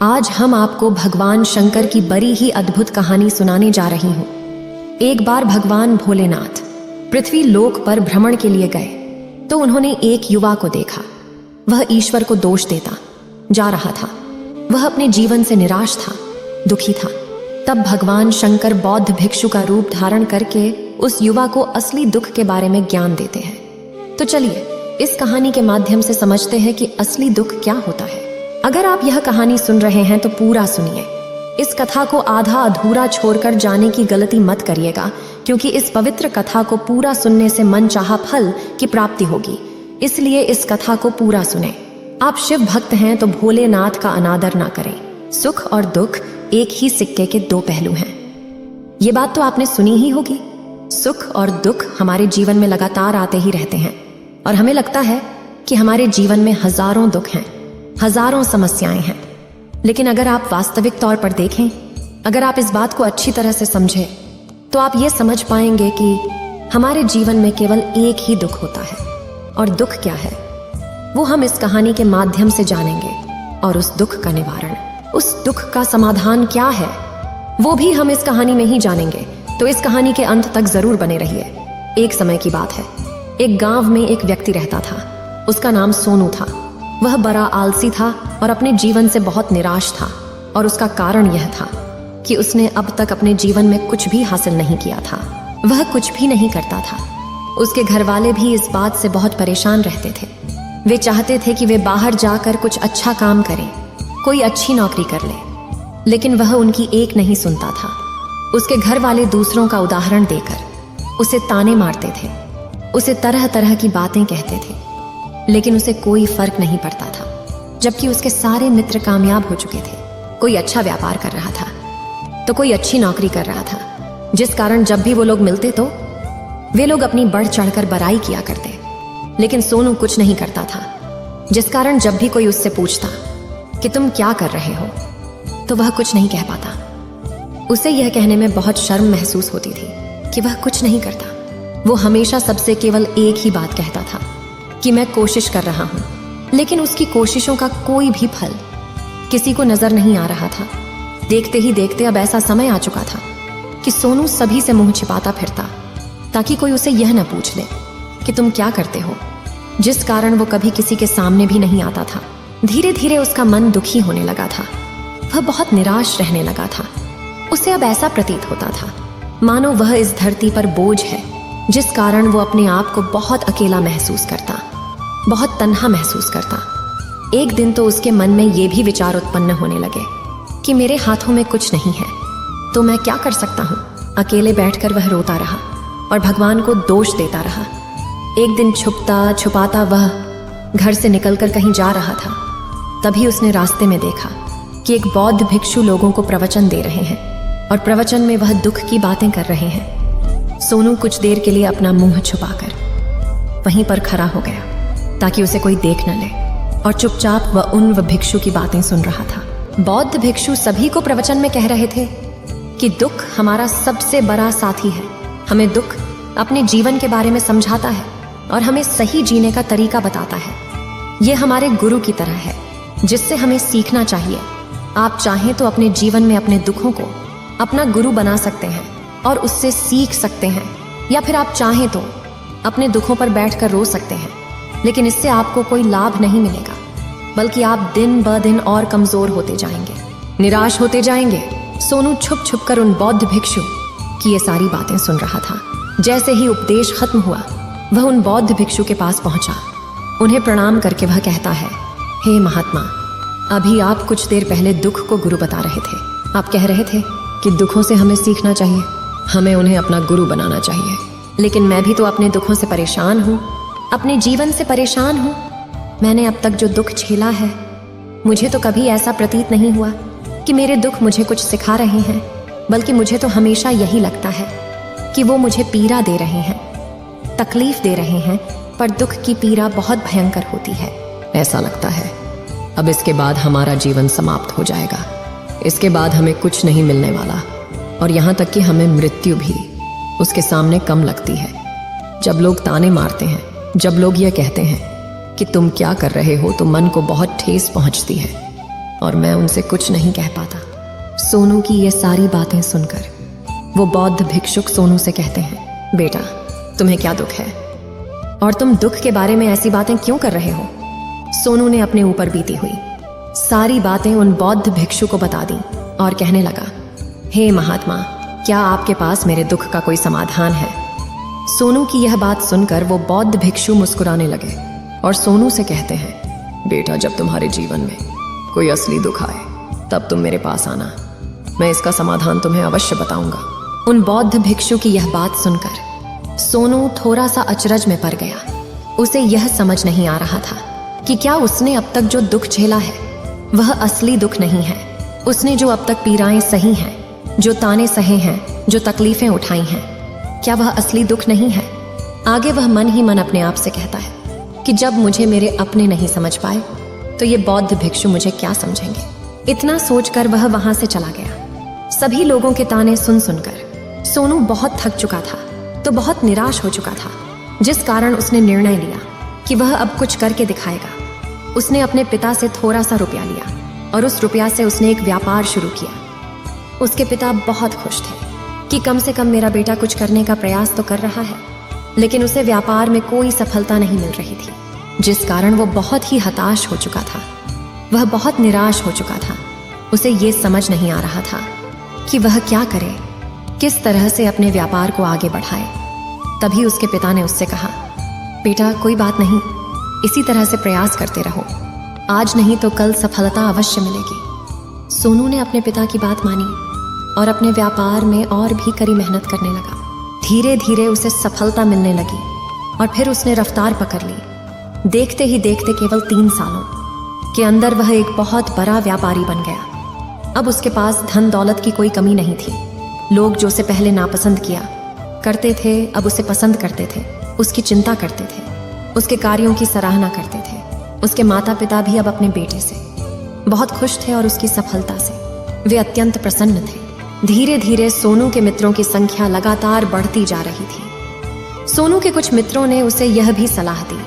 आज हम आपको भगवान शंकर की बड़ी ही अद्भुत कहानी सुनाने जा रही हूँ। एक बार भगवान भोलेनाथ पृथ्वी लोक पर भ्रमण के लिए गए तो उन्होंने एक युवा को देखा। वह ईश्वर को दोष देता जा रहा था। वह अपने जीवन से निराश था, दुखी था। तब भगवान शंकर बौद्ध भिक्षु का रूप धारण करके उस युवा को असली दुख के बारे में ज्ञान देते हैं। तो चलिए इस कहानी के माध्यम से समझते हैं कि असली दुख क्या होता है। अगर आप यह कहानी सुन रहे हैं तो पूरा सुनिए। इस कथा को आधा अधूरा छोड़कर जाने की गलती मत करिएगा, क्योंकि इस पवित्र कथा को पूरा सुनने से मनचाहा फल की प्राप्ति होगी। इसलिए इस कथा को पूरा सुने। आप शिव भक्त हैं तो भोलेनाथ का अनादर ना करें। सुख और दुख एक ही सिक्के के दो पहलू हैं। ये बात तो आपने सुनी ही होगी। सुख और दुख हमारे जीवन में लगातार आते ही रहते हैं और हमें लगता है कि हमारे जीवन में हजारों दुख हैं, हजारों समस्याएं हैं। लेकिन अगर आप वास्तविक तौर पर देखें, अगर आप इस बात को अच्छी तरह से समझें, तो आप ये समझ पाएंगे कि हमारे जीवन में केवल एक ही दुख होता है। और दुख क्या है वो हम इस कहानी के माध्यम से जानेंगे। और उस दुख का निवारण, उस दुख का समाधान क्या है, वो भी हम इस कहानी में ही जानेंगे। तो इस कहानी के अंत तक जरूर बने रहिए। एक समय की बात है, एक गांव में एक व्यक्ति रहता था। उसका नाम सोनू था। वह बड़ा आलसी था और अपने जीवन से बहुत निराश था। और उसका कारण यह था कि उसने अब तक अपने जीवन में कुछ भी हासिल नहीं किया था। वह कुछ भी नहीं करता था। उसके घर वाले भी इस बात से बहुत परेशान रहते थे। वे चाहते थे कि वे बाहर जाकर कुछ अच्छा काम करें, कोई अच्छी नौकरी कर ले, लेकिन वह उनकी एक नहीं सुनता था। उसके घर वाले दूसरों का उदाहरण देकर उसे ताने मारते थे, उसे तरह तरह की बातें कहते थे, लेकिन उसे कोई फर्क नहीं पड़ता था। जबकि उसके सारे मित्र कामयाब हो चुके थे। कोई अच्छा व्यापार कर रहा था तो कोई अच्छी नौकरी कर रहा था, जिस कारण जब भी वो लोग मिलते तो वे लोग अपनी बढ़ चढ़कर बड़ाई किया करते। लेकिन सोनू कुछ नहीं करता था, जिस कारण जब भी कोई उससे पूछता कि तुम क्या कर रहे हो, तो वह कुछ नहीं कह पाता। उसे यह कहने में बहुत शर्म महसूस होती थी कि वह कुछ नहीं करता। वो हमेशा सबसे केवल एक ही बात कहता था कि मैं कोशिश कर रहा हूं। लेकिन उसकी कोशिशों का कोई भी फल किसी को नजर नहीं आ रहा था। देखते ही देखते अब ऐसा समय आ चुका था कि सोनू सभी से मुंह छिपाता फिरता, ताकि कोई उसे यह न पूछ ले कि तुम क्या करते हो, जिस कारण वो कभी किसी के सामने भी नहीं आता था। धीरे धीरे उसका मन दुखी होने लगा था। वह बहुत निराश रहने लगा था। उसे अब ऐसा प्रतीत होता था मानो वह इस धरती पर बोझ है, जिस कारण वो अपने आप को बहुत अकेला महसूस करता, बहुत तन्हा महसूस करता। एक दिन तो उसके मन में ये भी विचार उत्पन्न होने लगे कि मेरे हाथों में कुछ नहीं है तो मैं क्या कर सकता हूँ। अकेले बैठकर वह रोता रहा और भगवान को दोष देता रहा। एक दिन छुपता छुपाता वह घर से निकलकर कहीं जा रहा था। तभी उसने रास्ते में देखा कि एक बौद्ध भिक्षु लोगों को प्रवचन दे रहे हैं और प्रवचन में वह दुख की बातें कर रहे हैं। सोनू कुछ देर के लिए अपना मुंह छुपाकर वहीं पर खड़ा हो गया, ताकि उसे कोई देख न ले, और चुपचाप वह उन भिक्षु की बातें सुन रहा था। बौद्ध भिक्षु सभी को प्रवचन में कह रहे थे कि दुख हमारा सबसे बड़ा साथी है। हमें दुख अपने जीवन के बारे में समझाता है और हमें सही जीने का तरीका बताता है। यह हमारे गुरु की तरह है, जिससे हमें सीखना चाहिए। आप चाहें तो अपने जीवन में अपने दुखों को अपना गुरु बना सकते हैं और उससे सीख सकते हैं, या फिर आप चाहें तो अपने दुखों पर बैठकर रो सकते हैं। लेकिन इससे आपको कोई लाभ नहीं मिलेगा, बल्कि आप दिन ब दिन और कमजोर होते जाएंगे, निराश होते जाएंगे। सोनू छुप छुप कर उन बौद्ध भिक्षु की ये सारी बातें सुन रहा था। जैसे ही उपदेश खत्म हुआ, वह उन बौद्ध भिक्षु के पास पहुंचा। उन्हें प्रणाम करके वह कहता है, हे महात्मा, अभी आप कुछ देर पहले दुख को गुरु बता रहे थे। आप कह रहे थे कि दुखों से हमें सीखना चाहिए, हमें उन्हें अपना गुरु बनाना चाहिए। लेकिन मैं भी तो अपने दुखों से परेशान हूँ, अपने जीवन से परेशान हूँ। मैंने अब तक जो दुख झेला है, मुझे तो कभी ऐसा प्रतीत नहीं हुआ कि मेरे दुख मुझे कुछ सिखा रहे हैं, बल्कि मुझे तो हमेशा यही लगता है कि वो मुझे पीड़ा दे रहे हैं, तकलीफ दे रहे हैं। पर दुख की पीड़ा बहुत भयंकर होती है। ऐसा लगता है अब इसके बाद हमारा जीवन समाप्त हो जाएगा, इसके बाद हमें कुछ नहीं मिलने वाला, और यहाँ तक कि हमें मृत्यु भी उसके सामने कम लगती है। जब लोग ताने मारते हैं, जब लोग यह कहते हैं कि तुम क्या कर रहे हो, तो मन को बहुत ठेस पहुंचती है। और मैं उनसे कुछ नहीं कह पाता। सोनू की ये सारी बातें सुनकर वो बौद्ध भिक्षुक सोनू से कहते हैं, बेटा तुम्हें क्या दुख है और तुम दुख के बारे में ऐसी बातें क्यों कर रहे हो? सोनू ने अपने ऊपर बीती हुई सारी बातें उन बौद्ध भिक्षु को बता दी और कहने लगा, हे महात्मा, क्या आपके पास मेरे दुख का कोई समाधान है? सोनू की यह बात सुनकर वो बौद्ध भिक्षु मुस्कुराने लगे और सोनू से कहते हैं, बेटा जब तुम्हारे जीवन में कोई असली दुख आए तब तुम मेरे पास आना, मैं इसका समाधान तुम्हें अवश्य बताऊंगा। उन बौद्ध भिक्षु की यह बात सुनकर सोनू थोड़ा सा अचरज में पड़ गया। उसे यह समझ नहीं आ रहा था कि क्या उसने अब तक जो दुख झेला है वह असली दुख नहीं है। उसने जो अब तक पीड़ाएं सही हैं, जो ताने सहे हैं, जो तकलीफें उठाई हैं, क्या वह असली दुख नहीं है? आगे वह मन ही मन अपने आप से कहता है कि जब मुझे मेरे अपने नहीं समझ पाए तो ये बौद्ध भिक्षु मुझे क्या समझेंगे। इतना सोचकर वह वहां से चला गया। सभी लोगों के ताने सुन सुनकर सोनू बहुत थक चुका था, तो बहुत निराश हो चुका था, जिस कारण उसने निर्णय लिया कि वह अब कुछ करके दिखाएगा। उसने अपने पिता से थोड़ा सा रुपया लिया और उस रुपया से उसने एक व्यापार शुरू किया। उसके पिता बहुत खुश थे कि कम से कम मेरा बेटा कुछ करने का प्रयास तो कर रहा है, लेकिन उसे व्यापार में कोई सफलता नहीं मिल रही थी, जिस कारण वो बहुत ही हताश हो चुका था। वह बहुत निराश हो चुका था। उसे ये समझ नहीं आ रहा था कि वह क्या करे, किस तरह से अपने व्यापार को आगे बढ़ाए। तभी उसके पिता ने उससे कहा, बेटा कोई बात नहीं, इसी तरह से प्रयास करते रहो, आज नहीं तो कल सफलता अवश्य मिलेगी। सोनू ने अपने पिता की बात मानी और अपने व्यापार में और भी कड़ी मेहनत करने लगा। धीरे धीरे उसे सफलता मिलने लगी और फिर उसने रफ्तार पकड़ ली। देखते ही देखते केवल 3 सालों के अंदर वह एक बहुत बड़ा व्यापारी बन गया। अब उसके पास धन दौलत की कोई कमी नहीं थी। लोग जो उसे पहले नापसंद किया करते थे, अब उसे पसंद करते थे, उसकी चिंता करते थे, उसके कार्यों की सराहना करते थे। उसके माता पिता भी अब अपने बेटे से बहुत खुश थे और उसकी सफलता से वे अत्यंत प्रसन्न थे। धीरे धीरे सोनू के मित्रों की संख्या लगातार बढ़ती जा रही थी। सोनू के कुछ मित्रों ने उसे यह भी सलाह दी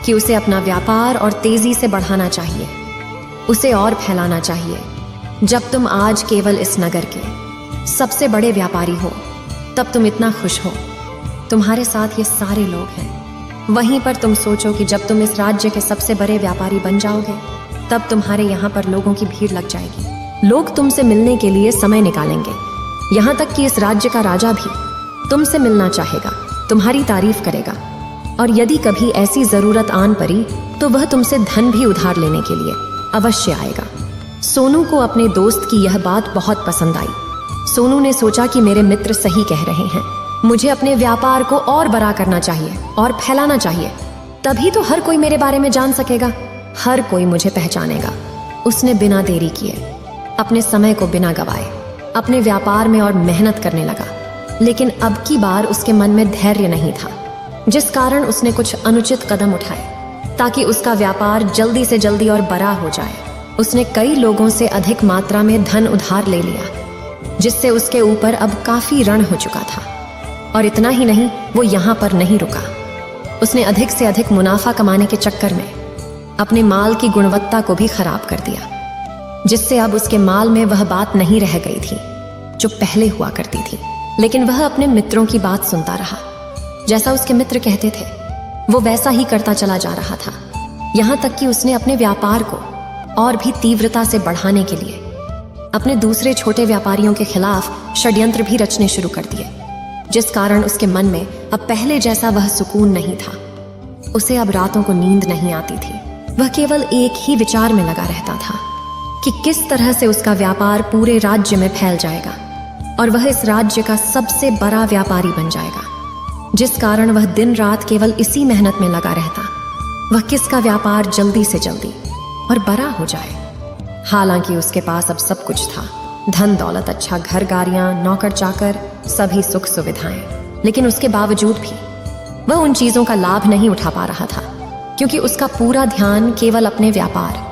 कि उसे अपना व्यापार और तेजी से बढ़ाना चाहिए, उसे और फैलाना चाहिए। जब तुम आज केवल इस नगर के सबसे बड़े व्यापारी हो, तब तुम इतना खुश हो, तुम्हारे साथ ये सारे लोग हैं। वहीं पर तुम सोचो कि जब तुम इस राज्य के सबसे बड़े व्यापारी बन जाओगे, तब तुम्हारे यहाँ पर लोगों की भीड़ लग जाएगी। लोग तुमसे मिलने के लिए समय निकालेंगे। यहाँ तक कि इस राज्य का राजा भी तुमसे मिलना चाहेगा, तुम्हारी तारीफ करेगा, और यदि कभी ऐसी जरूरत आन पड़ी तो वह तुमसे धन भी उधार लेने के लिए अवश्य आएगा। सोनू को अपने दोस्त की यह बात बहुत पसंद आई। सोनू ने सोचा कि मेरे मित्र सही कह रहे हैं, मुझे अपने व्यापार को और बड़ा करना चाहिए और फैलाना चाहिए, तभी तो हर कोई मेरे बारे में जान सकेगा, हर कोई मुझे पहचानेगा। उसने बिना देरी किए, अपने समय को बिना गवाए अपने व्यापार में और मेहनत करने लगा। लेकिन अब की बार उसके मन में धैर्य नहीं था, जिस कारण उसने कुछ अनुचित कदम उठाए ताकि उसका व्यापार जल्दी से जल्दी और बड़ा हो जाए। उसने कई लोगों से अधिक मात्रा में धन उधार ले लिया, जिससे उसके ऊपर अब काफी ऋण हो चुका था। और इतना ही नहीं, वो यहाँ पर नहीं रुका। उसने अधिक से अधिक मुनाफा कमाने के चक्कर में अपने माल की गुणवत्ता को भी खराब कर दिया, जिससे अब उसके माल में वह बात नहीं रह गई थी जो पहले हुआ करती थी। लेकिन वह अपने मित्रों की बात सुनता रहा। जैसा उसके मित्र कहते थे वो वैसा ही करता चला जा रहा था। यहाँ तक कि उसने अपने व्यापार को और भी तीव्रता से बढ़ाने के लिए अपने दूसरे छोटे व्यापारियों के खिलाफ षड्यंत्र भी रचने शुरू कर दिए, जिस कारण उसके मन में अब पहले जैसा वह सुकून नहीं था। उसे अब रातों को नींद नहीं आती थी। वह केवल एक ही विचार में लगा रहता था कि किस तरह से उसका व्यापार पूरे राज्य में फैल जाएगा और वह इस राज्य का सबसे बड़ा व्यापारी बन जाएगा, जिस कारण वह दिन रात केवल इसी मेहनत में लगा रहता, वह किसका व्यापार जल्दी से जल्दी और बड़ा हो जाए। हालांकि उसके पास अब सब कुछ था, धन दौलत, अच्छा घर, गाड़ियां, नौकर चाकर, सभी सुख सुविधाएं। लेकिन उसके बावजूद भी वह उन चीजों का लाभ नहीं उठा पा रहा था, क्योंकि उसका पूरा ध्यान केवल अपने व्यापार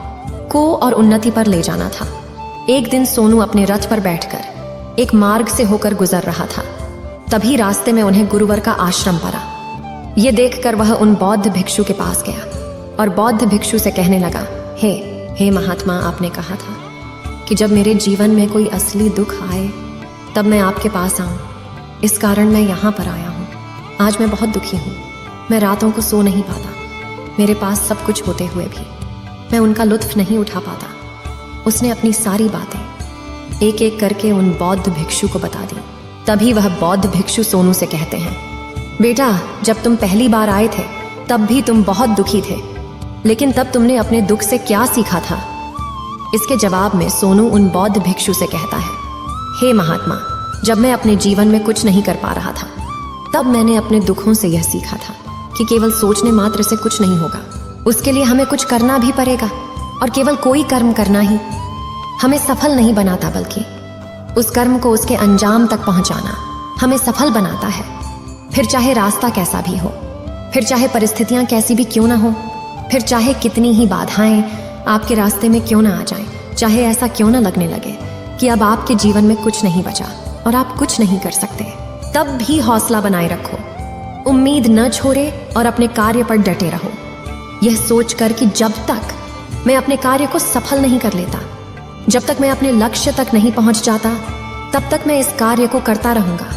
को और उन्नति पर ले जाना था। एक दिन सोनू अपने रथ पर बैठकर एक मार्ग से होकर गुजर रहा था। तभी रास्ते में उन्हें गुरुवर का आश्रम पड़ा। ये देखकर वह उन बौद्ध भिक्षु के पास गया और बौद्ध भिक्षु से कहने लगा, हे महात्मा, आपने कहा था कि जब मेरे जीवन में कोई असली दुख आए तब मैं आपके पास आऊं। इस कारण मैं यहाँ पर आया हूँ। आज मैं बहुत दुखी हूँ। मैं रातों को सो नहीं पाता। मेरे पास सब कुछ होते हुए भी मैं उनका लुत्फ नहीं उठा पाता। उसने अपनी सारी बातें एक एक करके उन बौद्ध भिक्षु को बता दी। तभी वह बौद्ध भिक्षु सोनू से कहते हैं, बेटा, जब तुम पहली बार आए थे तब भी तुम बहुत दुखी थे, लेकिन तब तुमने अपने दुख से क्या सीखा था? इसके जवाब में सोनू उन बौद्ध भिक्षु से कहता है, हे महात्मा, जब मैं अपने जीवन में कुछ नहीं कर पा रहा था तब मैंने अपने दुखों से यह सीखा था कि केवल सोचने मात्र से कुछ नहीं होगा। उसके लिए हमें कुछ करना भी पड़ेगा, और केवल कोई कर्म करना ही हमें सफल नहीं बनाता, बल्कि उस कर्म को उसके अंजाम तक पहुंचाना हमें सफल बनाता है। फिर चाहे रास्ता कैसा भी हो, फिर चाहे परिस्थितियां कैसी भी क्यों ना हो, फिर चाहे कितनी ही बाधाएं आपके रास्ते में क्यों ना आ जाएं, चाहे ऐसा क्यों ना लगने लगे कि अब आपके जीवन में कुछ नहीं बचा और आप कुछ नहीं कर सकते, तब भी हौसला बनाए रखो, उम्मीद न छोड़े और अपने कार्य पर डटे रहो, यह सोचकर कि जब तक मैं अपने कार्य को सफल नहीं कर लेता, जब तक मैं अपने लक्ष्य तक नहीं पहुंच जाता, तब तक मैं इस कार्य को करता रहूंगा।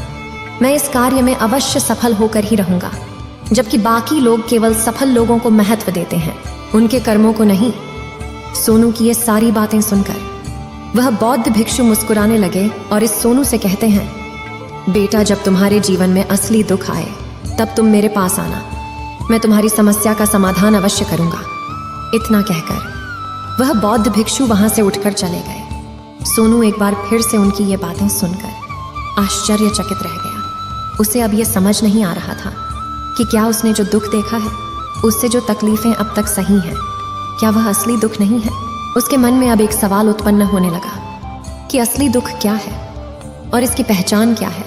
मैं इस कार्य में अवश्य सफल होकर ही रहूंगा। जबकि बाकी लोग केवल सफल लोगों को महत्व देते हैं, उनके कर्मों को नहीं। सोनू की ये सारी बातें सुनकर वह बौद्ध भिक्षु मुस्कुराने लगे और इस सोनू से कहते हैं, बेटा, जब तुम्हारे जीवन में असली दुख आए तब तुम मेरे पास आना, मैं तुम्हारी समस्या का समाधान अवश्य करूंगा। इतना कहकर वह बौद्ध भिक्षु वहां से उठकर चले गए। सोनू एक बार फिर से उनकी ये बातें सुनकर आश्चर्यचकित रह गया। उसे अब यह समझ नहीं आ रहा था कि क्या उसने जो दुख देखा है, उससे जो तकलीफें अब तक सही हैं, क्या वह असली दुख नहीं है? उसके मन में अब एक सवाल उत्पन्न होने लगा कि असली दुख क्या है और इसकी पहचान क्या है,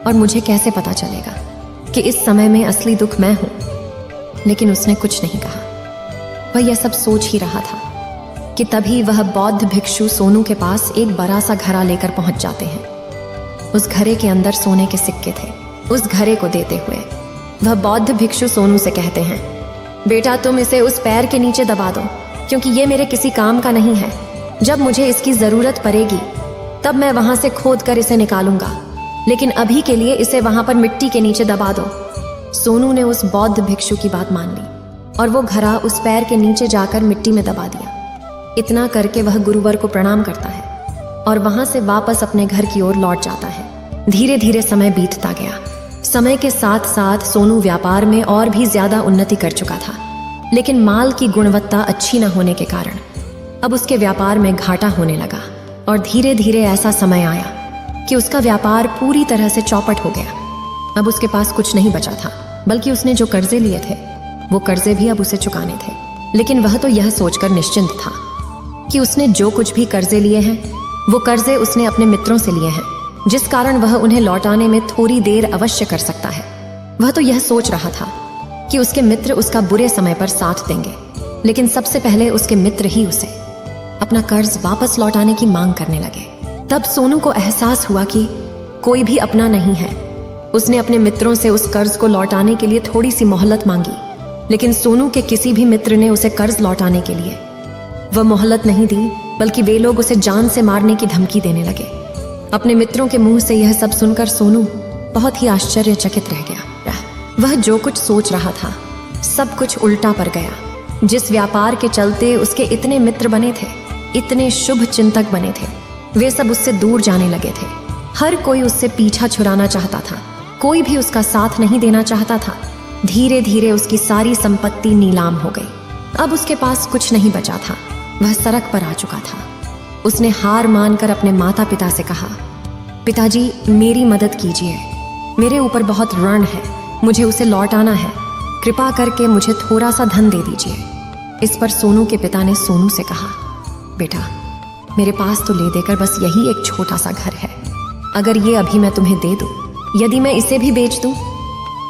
और मुझे कैसे पता चलेगा कि इस समय में असली दुख मैं हूं। लेकिन उसने कुछ नहीं कहा। वह यह सब सोच ही रहा था कि तभी वह बौद्ध भिक्षु सोनू के पास एक बड़ा सा घड़ा लेकर पहुंच जाते हैं। उस घड़े के अंदर सोने के सिक्के थे। उस घड़े को देते हुए वह बौद्ध भिक्षु सोनू से कहते हैं, बेटा, तुम इसे उस पैर के नीचे दबा दो, क्योंकि ये मेरे किसी काम का नहीं है। जब मुझे इसकी जरूरत पड़ेगी तब मैं वहां से खोद कर इसे निकालूंगा, लेकिन अभी के लिए इसे वहां पर मिट्टी के नीचे दबा दो। सोनू ने उस बौद्ध भिक्षु की बात मान ली और वो घड़ा उस पैर के नीचे जाकर मिट्टी में दबा दिया। इतना करके वह गुरुवर को प्रणाम करता है और वहां से वापस अपने घर की ओर लौट जाता है। धीरे धीरे समय बीतता गया। समय के साथ साथ सोनू व्यापार में और भी ज्यादा उन्नति कर चुका था, लेकिन माल की गुणवत्ता अच्छी न होने के कारण अब उसके व्यापार में घाटा होने लगा। और धीरे धीरे ऐसा समय आया कि उसका व्यापार पूरी तरह से चौपट हो गया। अब उसके पास कुछ नहीं बचा था, बल्कि उसने जो कर्जे लिए थे वो कर्जे भी अब उसे चुकाने थे। लेकिन वह तो यह सोचकर निश्चिंत था कि उसने जो कुछ भी कर्जे लिए हैं वो कर्जे उसने अपने मित्रों से लिए हैं, जिस कारण वह उन्हें लौटाने में थोड़ी देर अवश्य कर सकता है। वह तो यह सोच रहा था कि उसके मित्र उसका बुरे समय पर साथ देंगे, लेकिन सबसे पहले उसके मित्र ही उसे अपना कर्ज वापस लौटाने की मांग करने लगे। तब सोनू को एहसास हुआ कि कोई भी अपना नहीं है। उसने अपने मित्रों से उस कर्ज को लौटाने के लिए थोड़ी सी मोहलत मांगी, लेकिन सोनू के किसी भी मित्र ने उसे कर्ज लौटाने के लिए वह मोहलत नहीं दी, बल्कि वे लोग उसे जान से मारने की धमकी देने लगे। अपने मित्रों के मुंह से यह सब सुनकर सोनू बहुत ही आश्चर्यचकित रह गया। वह जो कुछ सोच रहा था सब कुछ उल्टा पड़ गया। जिस व्यापार के चलते उसके इतने मित्र बने थे, इतने शुभ चिंतक बने थे, वे सब उससे दूर जाने लगे थे। हर कोई उससे पीछा छुड़ाना चाहता था, कोई भी उसका साथ नहीं देना चाहता था। धीरे धीरे उसकी सारी संपत्ति नीलाम हो गई। अब उसके पास कुछ नहीं बचा था। वह सड़क पर आ चुका था। उसने हार मानकर अपने माता पिता से कहा, पिताजी, मेरी मदद कीजिए, मेरे ऊपर बहुत ऋण है, मुझे उसे लौटाना है, कृपा करके मुझे थोड़ा सा धन दे दीजिए। इस पर सोनू के पिता ने सोनू से कहा, बेटा, मेरे पास तो ले देकर बस यही एक छोटा सा घर है। अगर ये अभी मैं तुम्हें दे दूं, यदि मैं इसे भी बेच दूं,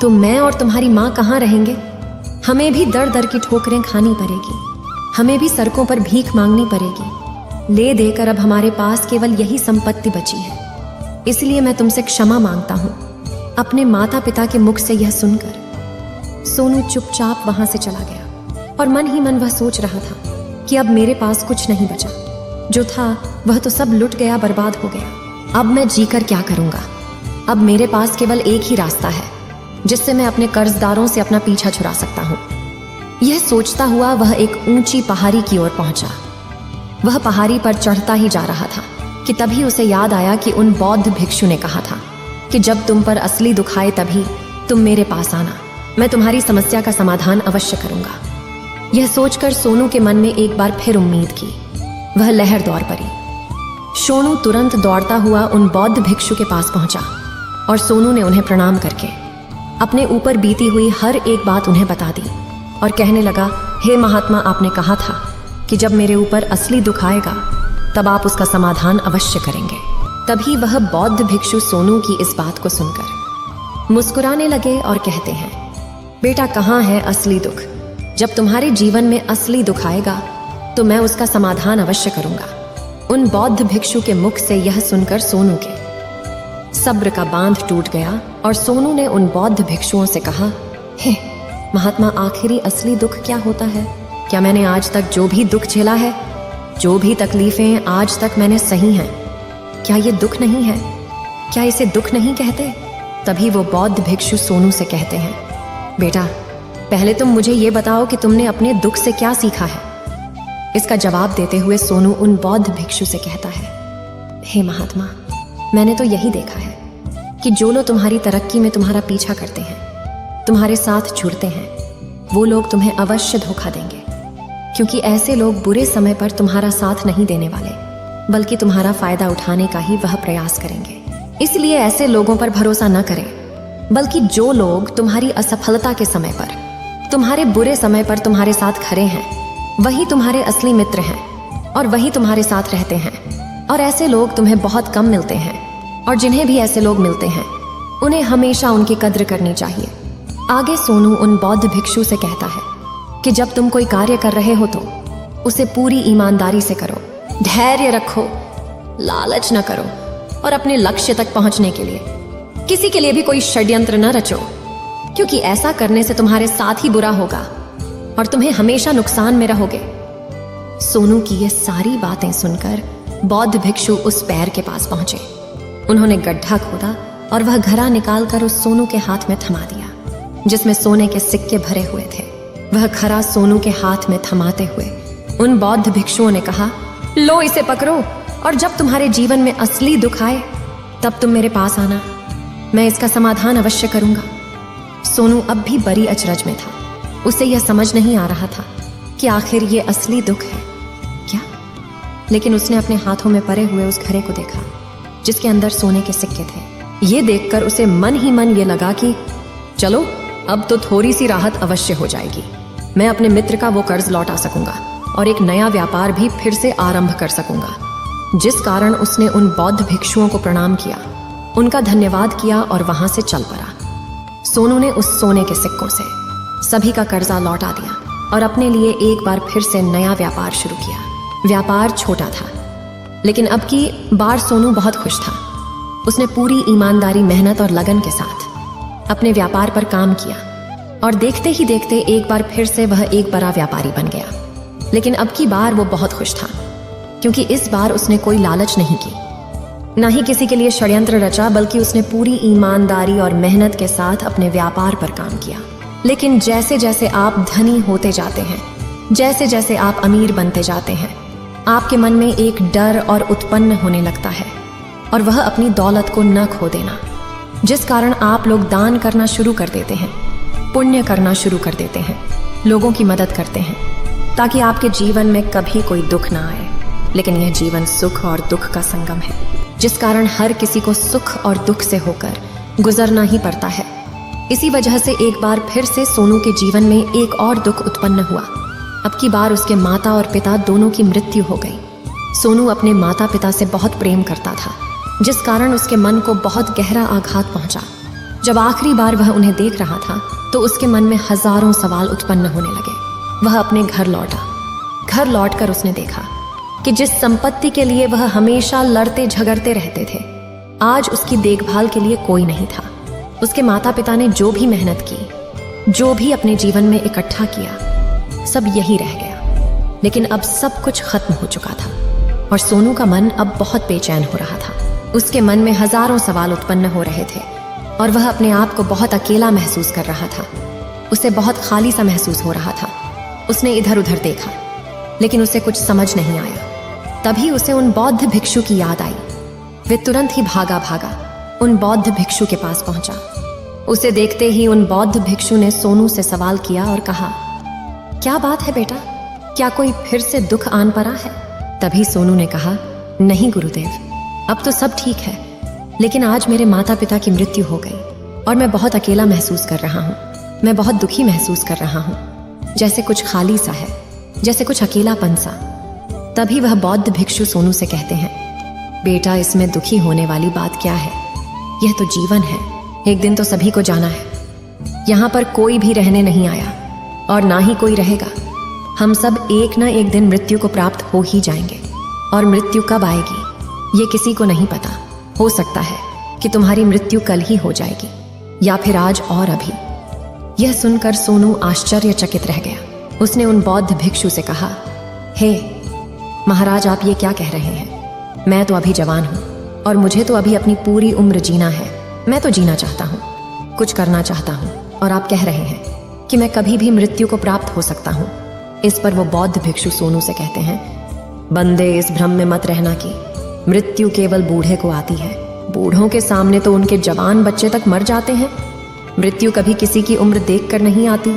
तो मैं और तुम्हारी माँ कहाँ रहेंगे? हमें भी दर दर की ठोकरें खानी पड़ेगी, हमें भी सड़कों पर भीख मांगनी पड़ेगी। ले देकर अब हमारे पास केवल यही संपत्ति बची है, इसलिए मैं तुमसे क्षमा मांगता हूँ। अपने माता पिता के मुख से यह सुनकर सोनू चुपचाप वहां से चला गया और मन ही मन वह सोच रहा था कि अब मेरे पास कुछ नहीं बचा, जो था वह तो सब लुट गया, बर्बाद हो गया। अब मैं जीकर क्या करूंगा? अब मेरे पास केवल एक ही रास्ता है जिससे मैं अपने कर्जदारों से अपना पीछा छुड़ा सकता हूँ। यह सोचता हुआ वह एक ऊंची पहाड़ी की ओर पहुंचा। वह पहाड़ी पर चढ़ता ही जा रहा था कि तभी उसे याद आया कि उन बौद्ध भिक्षु ने कहा था कि जब तुम पर असली दुख आए तभी तुम मेरे पास आना, मैं तुम्हारी समस्या का समाधान अवश्य करूंगा। यह सोचकर सोनू के मन में एक बार फिर उम्मीद की। वह लहर दौड़ पड़ी। सोनू तुरंत दौड़ता हुआ उन बौद्ध भिक्षु के पास पहुंचा और सोनू ने उन्हें प्रणाम करके अपने ऊपर बीती हुई हर एक बात उन्हें बता दी और कहने लगा, हे महात्मा, आपने कहा था कि जब मेरे ऊपर असली दुख आएगा तब आप उसका समाधान अवश्य करेंगे। तभी वह बौद्ध भिक्षु सोनू की इस बात को सुनकर मुस्कुराने लगे और कहते हैं, बेटा, कहाँ है असली दुख? जब तुम्हारे जीवन में असली दुख आएगा तो मैं उसका समाधान अवश्य करूंगा। उन बौद्ध भिक्षु के मुख से यह सुनकर सोनू के सब्र का बांध टूट गया और सोनू ने उन बौद्ध भिक्षुओं से कहा, हे महात्मा, आखिरी असली दुख क्या होता है? क्या मैंने आज तक जो भी दुख झेला है, जो भी तकलीफें आज तक मैंने सही हैं, क्या ये दुख नहीं है? क्या इसे दुख नहीं कहते? तभी वो बौद्ध भिक्षु सोनू से कहते हैं, बेटा, पहले तुम मुझे ये बताओ कि तुमने अपने दुख से क्या सीखा है। इसका जवाब देते हुए सोनू उन बौद्ध भिक्षु से कहता है, हे महात्मा, मैंने तो यही देखा है कि जो लोग तुम्हारी तरक्की में तुम्हारा पीछा करते हैं, तुम्हारे साथ जुड़ते हैं, वो लोग तुम्हें अवश्य धोखा देंगे, क्योंकि ऐसे लोग बुरे समय पर तुम्हारा साथ नहीं देने वाले, बल्कि तुम्हारा फायदा उठाने का ही वह प्रयास करेंगे। इसलिए ऐसे लोगों पर भरोसा न करें, बल्कि जो लोग तुम्हारी असफलता के समय पर, तुम्हारे बुरे समय पर तुम्हारे साथ खड़े हैं, वही तुम्हारे असली मित्र हैं और वही तुम्हारे साथ रहते हैं। और ऐसे लोग तुम्हें बहुत कम मिलते हैं, और जिन्हें भी ऐसे लोग मिलते हैं उन्हें हमेशा उनकी कद्र करनी चाहिए। आगे सोनू उन बौद्ध भिक्षु से कहता है कि जब तुम कोई कार्य कर रहे हो तो उसे पूरी ईमानदारी से करो, धैर्य रखो, लालच न करो और अपने लक्ष्य तक पहुंचने के लिए किसी के लिए भी कोई षड्यंत्र न रचो, क्योंकि ऐसा करने से तुम्हारे साथ ही बुरा होगा और तुम्हें हमेशा नुकसान में रहोगे। सोनू की ये सारी बातें सुनकर बौद्ध भिक्षु उस पैर के पास पहुंचे। उन्होंने गड्ढा खोदा और वह घड़ा निकालकर उस सोनू के हाथ में थमा दिया, जिसमें सोने के सिक्के भरे हुए थे। वह घड़ा सोनू के हाथ में थमाते हुए उन बौद्ध भिक्षुओं ने कहा, लो इसे पकड़ो, और जब तुम्हारे जीवन में असली दुख आए तब तुम मेरे पास आना, मैं इसका समाधान अवश्य करूंगा। सोनू अब भी बड़ी अचरज में था। उसे यह समझ नहीं आ रहा था कि आखिर ये असली दुख है क्या। लेकिन उसने अपने हाथों में पड़े हुए उस घड़े को देखा जिसके अंदर सोने के सिक्के थे। ये देखकर उसे मन ही मन ये लगा कि चलो, अब तो थोड़ी सी राहत अवश्य हो जाएगी। मैं अपने मित्र का वो कर्ज लौटा सकूंगा और एक नया व्यापार भी फिर से आरंभ कर सकूंगा। जिस कारण उसने उन बौद्ध भिक्षुओं को प्रणाम किया, उनका धन्यवाद किया और वहां से चल पड़ा। सोनू ने उस सोने के सिक्कों से सभी का कर्जा लौटा दिया और अपने लिए एक बार फिर से नया व्यापार शुरू किया। व्यापार छोटा था, लेकिन अब की बार सोनू बहुत खुश था। उसने पूरी ईमानदारी, मेहनत और लगन के साथ अपने व्यापार पर काम किया और देखते ही देखते एक बार फिर से वह एक बड़ा व्यापारी बन गया। लेकिन अब की बार वो बहुत खुश था, क्योंकि इस बार उसने कोई लालच नहीं की, ना ही किसी के लिए षड्यंत्र रचा, बल्कि उसने पूरी ईमानदारी और मेहनत के साथ अपने व्यापार पर काम किया। लेकिन जैसे जैसे आप धनी होते जाते हैं, जैसे जैसे आप अमीर बनते जाते हैं, आपके मन में एक डर और उत्पन्न होने लगता है, और वह अपनी दौलत को न खो देना, जिस कारण आप लोग दान करना शुरू कर देते हैं, पुण्य करना शुरू कर देते हैं, लोगों की मदद करते हैं, ताकि आपके जीवन में कभी कोई दुख ना आए। लेकिन यह जीवन सुख और दुख का संगम है, जिस कारण हर किसी को सुख और दुख से होकर गुजरना ही पड़ता है। इसी वजह से एक बार फिर से सोनू के जीवन में एक और दुख उत्पन्न हुआ। अब की बार उसके माता और पिता दोनों की मृत्यु हो गई। सोनू अपने माता पिता से बहुत प्रेम करता था, जिस कारण उसके मन को बहुत गहरा आघात पहुंचा। जब आखिरी बार वह उन्हें देख रहा था तो उसके मन में हजारों सवाल उत्पन्न होने लगे। वह अपने घर लौटा। घर लौटकर उसने देखा कि जिस संपत्ति के लिए वह हमेशा लड़ते झगड़ते रहते थे, आज उसकी देखभाल के लिए कोई नहीं था। उसके माता पिता ने जो भी मेहनत की, जो भी अपने जीवन में इकट्ठा किया, सब यही रह गया। लेकिन अब सब कुछ खत्म हो चुका था। और सोनू का मन अब बहुत बेचैन हो रहा था। उसके मन में हजारों सवाल उत्पन्न हो रहे थे और वह अपने आप को बहुत अकेला महसूस कर रहा था। उसे बहुत खाली सा महसूस हो रहा था। उसने इधर उधर देखा, लेकिन उसे कुछ समझ नहीं आया। तभी उसे उन बौद्ध भिक्षु की याद आई। वे तुरंत ही भागा भागा उन बौद्ध भिक्षु के पास पहुंचा। उसे देखते ही उन बौद्ध भिक्षु ने सोनू से सवाल किया और कहा, क्या बात है बेटा, क्या कोई फिर से दुख आन पड़ा है? तभी सोनू ने कहा, नहीं गुरुदेव, अब तो सब ठीक है, लेकिन आज मेरे माता पिता की मृत्यु हो गई और मैं बहुत अकेला महसूस कर रहा हूँ। मैं बहुत दुखी महसूस कर रहा हूँ, जैसे कुछ खाली सा है, जैसे कुछ अकेलापन सा। तभी वह बौद्ध भिक्षु सोनू से कहते हैं, बेटा, इसमें दुखी होने वाली बात क्या है? यह तो जीवन है, एक दिन तो सभी को जाना है। यहाँ पर कोई भी रहने नहीं आया और ना ही कोई रहेगा। हम सब एक ना एक दिन मृत्यु को प्राप्त हो ही जाएंगे। और मृत्यु कब आएगी ये किसी को नहीं पता। हो सकता है कि तुम्हारी मृत्यु कल ही हो जाएगी या फिर आज और अभी। यह सुनकर सोनू आश्चर्यचकित रह गया। उसने उन बौद्ध भिक्षु से कहा, हे महाराज, आप ये क्या कह रहे हैं? मैं तो अभी जवान हूँ और मुझे तो अभी अपनी पूरी उम्र जीना है। मैं तो जीना चाहता हूँ, कुछ करना चाहता हूँ, और आप कह रहे हैं कि मैं कभी भी मृत्यु को प्राप्त हो सकता हूँ। इस पर वो बौद्ध भिक्षु सोनू से कहते हैं, बंदे, इस भ्रम में मत रहना कि मृत्यु केवल बूढ़े को आती है। बूढ़ों के सामने तो उनके जवान बच्चे तक मर जाते हैं। मृत्यु कभी किसी की उम्र देखकर नहीं आती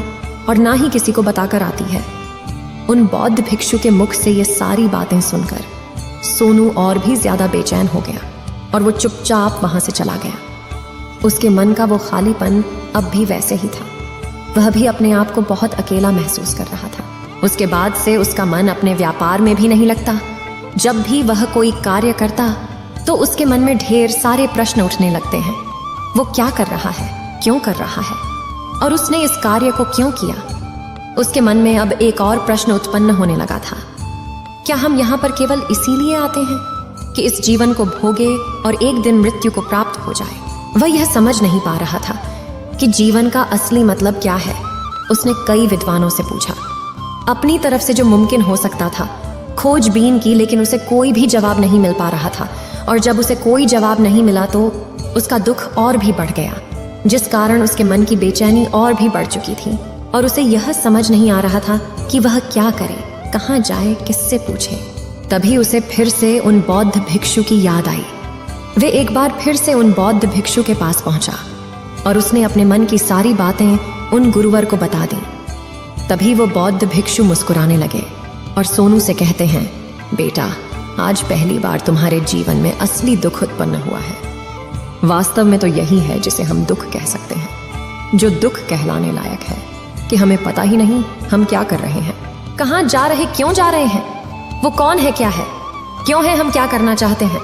और ना ही किसी को बताकर आती है। उन बौद्ध भिक्षु के मुख से ये सारी बातें सुनकर सोनू और भी ज्यादा बेचैन हो गया और वो चुपचाप वहां से चला गया। उसके मन का वो खालीपन अब भी वैसे ही था। वह भी अपने आप को बहुत अकेला महसूस कर रहा था। उसके बाद से उसका मन अपने व्यापार में भी नहीं लगता। जब भी वह कोई कार्य करता तो उसके मन में ढेर सारे प्रश्न उठने लगते हैं। वो क्या कर रहा है, क्यों कर रहा है, और उसने इस कार्य को क्यों किया? उसके मन में अब एक और प्रश्न उत्पन्न होने लगा था, क्या हम यहाँ पर केवल इसीलिए आते हैं कि इस जीवन को भोगे और एक दिन मृत्यु को प्राप्त हो जाए? वह यह समझ नहीं पा रहा था कि जीवन का असली मतलब क्या है। उसने कई विद्वानों से पूछा, अपनी तरफ से जो मुमकिन हो सकता था खोजबीन की, लेकिन उसे कोई भी जवाब नहीं मिल पा रहा था। और जब उसे कोई जवाब नहीं मिला तो उसका दुख और भी बढ़ गया, जिस कारण उसके मन की बेचैनी और भी बढ़ चुकी थी। और उसे यह समझ नहीं आ रहा था कि वह क्या करे, कहाँ जाए, किससे पूछे। तभी उसे फिर से उन बौद्ध भिक्षु की याद आई। वे एक बार फिर से उन बौद्ध भिक्षु के पास पहुंचा और उसने अपने मन की सारी बातें उन गुरुवर को बता दी। तभी वो बौद्ध भिक्षु मुस्कुराने लगे और सोनू से कहते हैं, बेटा, आज पहली बार तुम्हारे जीवन में असली दुख उत्पन्न हुआ है। वास्तव में तो यही है जिसे हम दुख कह सकते हैं, जो दुख कहलाने लायक है कि हमें पता ही नहीं हम क्या कर रहे हैं, कहाँ जा रहे, क्यों जा रहे हैं, वो कौन है, क्या है, क्यों है, हम क्या करना चाहते हैं।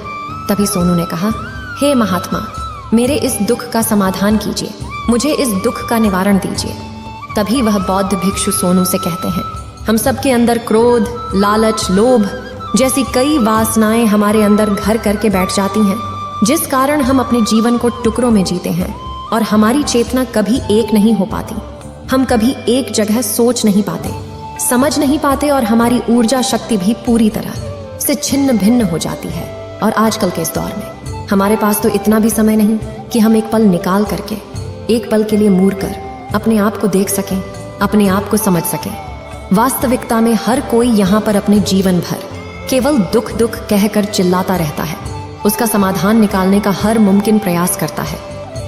तभी सोनू ने कहा, हे महात्मा, मेरे इस दुख का समाधान कीजिए, मुझे इस दुख का निवारण दीजिए। तभी वह बौद्ध भिक्षु सोनू से कहते हैं, हम सबके अंदर क्रोध, लालच, लोभ जैसी कई वासनाएं हमारे अंदर घर करके बैठ जाती हैं, जिस कारण हम अपने जीवन को टुकड़ों में जीते हैं और हमारी चेतना कभी एक नहीं हो पाती। हम कभी एक जगह सोच नहीं पाते, समझ नहीं पाते और हमारी ऊर्जा शक्ति भी पूरी तरह से छिन्न भिन्न हो जाती है। और आजकल के इस दौर में हमारे पास तो इतना भी समय नहीं कि हम एक पल निकाल करके, एक पल के लिए मूर कर अपने आप को देख सकें, अपने आप को समझ सकें। वास्तविकता में हर कोई यहाँ पर अपने जीवन भर केवल दुख दुख कहकर चिल्लाता रहता है। उसका समाधान निकालने का हर मुमकिन प्रयास करता है,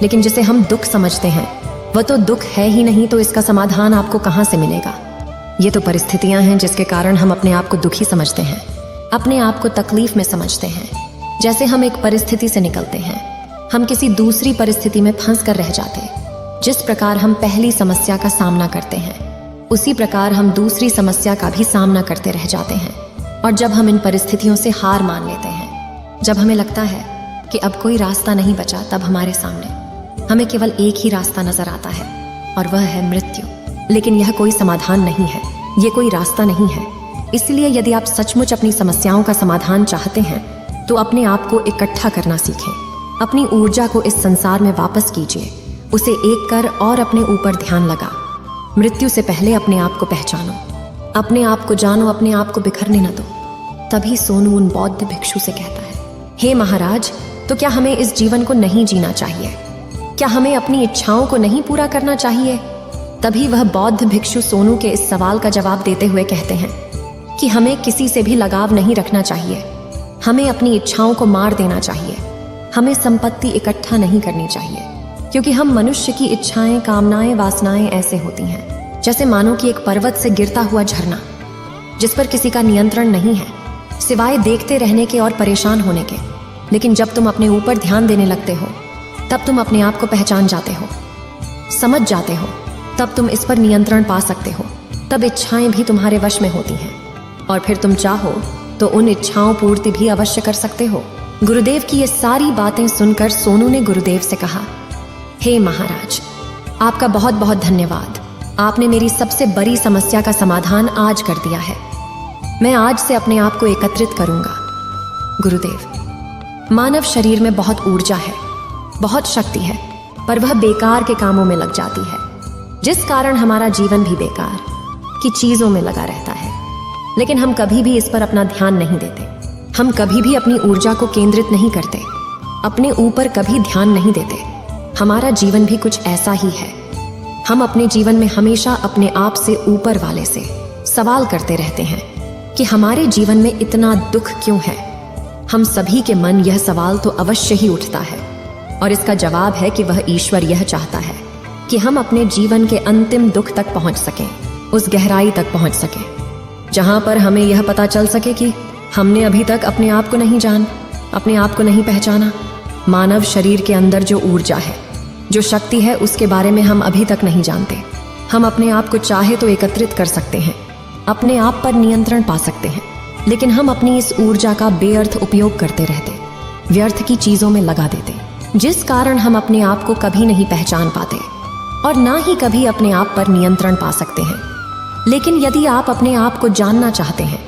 लेकिन जिसे हम दुख समझते हैं वह तो दुख है ही नहीं, तो इसका समाधान आपको कहाँ से मिलेगा। ये तो परिस्थितियां हैं जिसके कारण हम अपने आप को दुखी समझते हैं, अपने आप को तकलीफ में समझते हैं। जैसे हम एक परिस्थिति से निकलते हैं, हम किसी दूसरी परिस्थिति में फंस कर रह जाते हैं। जिस प्रकार हम पहली समस्या का सामना करते हैं, उसी प्रकार हम दूसरी समस्या का भी सामना करते रह जाते हैं। और जब हम इन परिस्थितियों से हार मान लेते हैं, जब हमें लगता है कि अब कोई रास्ता नहीं बचा, तब हमारे सामने हमें केवल एक ही रास्ता नजर आता है और वह है मृत्यु। लेकिन यह कोई समाधान नहीं है, ये कोई रास्ता नहीं है। इसलिए यदि आप सचमुच अपनी समस्याओं का समाधान चाहते हैं तो अपने आप को इकट्ठा करना सीखें। अपनी ऊर्जा को इस संसार में वापस कीजिए, उसे एक कर और अपने ऊपर ध्यान लगा। मृत्यु से पहले अपने आप को पहचानो, अपने आप को जानो, अपने आप को बिखरने न दो। तभी सोनू उन बौद्ध भिक्षु से कहता है, हे महाराज, तो क्या हमें इस जीवन को नहीं जीना चाहिए? क्या हमें अपनी इच्छाओं को नहीं पूरा करना चाहिए? तभी वह बौद्ध भिक्षु सोनू के इस सवाल का जवाब देते हुए कहते हैं कि हमें किसी से भी लगाव नहीं रखना चाहिए, हमें अपनी इच्छाओं को मार देना चाहिए, हमें संपत्ति इकट्ठा नहीं करनी चाहिए, क्योंकि हम मनुष्य की इच्छाएं, कामनाएं, वासनाएं ऐसे होती हैं जैसे मानो कि एक पर्वत से गिरता हुआ झरना, जिस पर किसी का नियंत्रण नहीं है सिवाय देखते रहने के और परेशान होने के। लेकिन जब तुम अपने ऊपर ध्यान देने लगते हो तब तुम अपने आप को पहचान जाते हो, समझ जाते हो, तब तुम इस पर नियंत्रण पा सकते हो, तब इच्छाएं भी तुम्हारे वश में होती हैं और फिर तुम चाहो तो उन इच्छाओं पूर्ति भी अवश्य कर सकते हो। गुरुदेव की ये सारी बातें सुनकर सोनू ने गुरुदेव से कहा, हे महाराज, आपका बहुत बहुत धन्यवाद, आपने मेरी सबसे बड़ी समस्या का समाधान आज कर दिया है। मैं आज से अपने आप को एकत्रित करूंगा। गुरुदेव, मानव शरीर में बहुत ऊर्जा है, बहुत शक्ति है, पर वह बेकार के कामों में लग जाती है, जिस कारण हमारा जीवन भी बेकार की चीजों में लगा रहता है। लेकिन हम कभी भी इस पर अपना ध्यान नहीं देते, हम कभी भी अपनी ऊर्जा को केंद्रित नहीं करते, अपने ऊपर कभी ध्यान नहीं देते। हमारा जीवन भी कुछ ऐसा ही है। हम अपने जीवन में हमेशा अपने आप से ऊपर वाले से सवाल करते रहते हैं कि हमारे जीवन में इतना दुख क्यों है। हम सभी के मन यह सवाल तो अवश्य ही उठता है और इसका जवाब है कि वह ईश्वर यह चाहता है कि हम अपने जीवन के अंतिम दुख तक पहुंच सकें, उस गहराई तक पहुंच सकें जहां पर हमें यह पता चल सके कि हमने अभी तक अपने आप को नहीं जाना, अपने आप को नहीं पहचाना। मानव शरीर के अंदर जो ऊर्जा है, जो शक्ति है, उसके बारे में हम अभी तक नहीं जानते। हम अपने आप को चाहे तो एकत्रित कर सकते हैं, अपने आप पर नियंत्रण पा सकते हैं, लेकिन हम अपनी इस ऊर्जा का बेअर्थ उपयोग करते रहते, व्यर्थ की चीजों में लगा देते, जिस कारण हम अपने आप को कभी नहीं पहचान पाते और ना ही कभी अपने आप पर नियंत्रण पा सकते हैं। लेकिन यदि आप अपने आप को जानना चाहते हैं,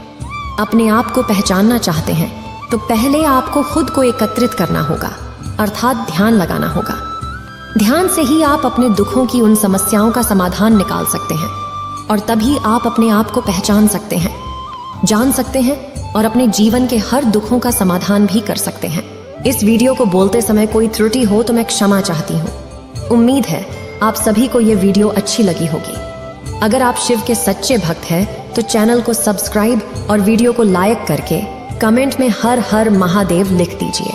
अपने आप को पहचानना चाहते हैं, तो पहले आपको खुद को एकत्रित करना होगा, अर्थात ध्यान लगाना होगा। ध्यान से ही आप अपने दुखों की उन समस्याओं का समाधान निकाल सकते हैं और तभी आप अपने आप को पहचान सकते हैं, जान सकते हैं और अपने जीवन के हर दुखों का समाधान भी कर सकते हैं। इस वीडियो को बोलते समय कोई त्रुटि हो तो मैं क्षमा चाहती हूँ। उम्मीद है आप सभी को ये वीडियो अच्छी लगी होगी। अगर आप शिव के सच्चे भक्त हैं तो चैनल को सब्सक्राइब और वीडियो को लाइक करके कमेंट में हर हर महादेव लिख दीजिए।